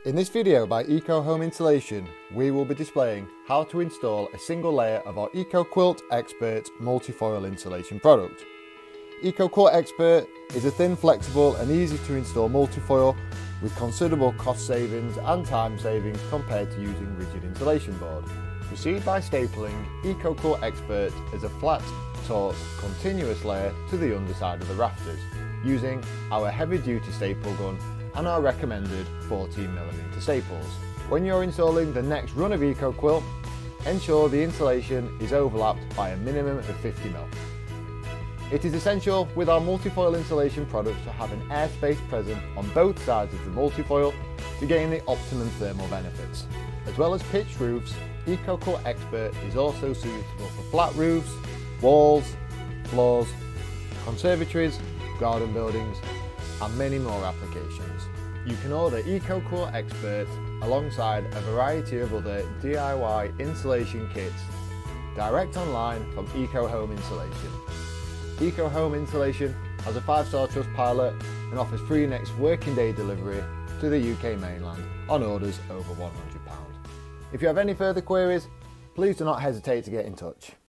In this video by Eco Home Insulation, we will be displaying how to install a single layer of our EcoQuilt Expert multifoil insulation product. EcoQuilt Expert is a thin, flexible and easy to install multifoil with considerable cost savings and time savings compared to using rigid insulation board. Proceed by stapling EcoQuilt Expert as a flat, taut, continuous layer to the underside of the rafters using our heavy-duty staple gun and our recommended 14mm staples. When you're installing the next run of EcoQuilt, ensure the insulation is overlapped by a minimum of 50mm. It is essential with our multifoil insulation products to have an airspace present on both sides of the multifoil to gain the optimum thermal benefits. As well as pitched roofs, EcoQuilt Expert is also suitable for flat roofs, walls, floors, conservatories, garden buildings and many more applications. You can order EcoQuilt Expert alongside a variety of other DIY insulation kits direct online from Eco Home Insulation. Eco Home Insulation has a 5-star Trustpilot and offers free next working day delivery to the UK mainland on orders over £100. If you have any further queries, please do not hesitate to get in touch.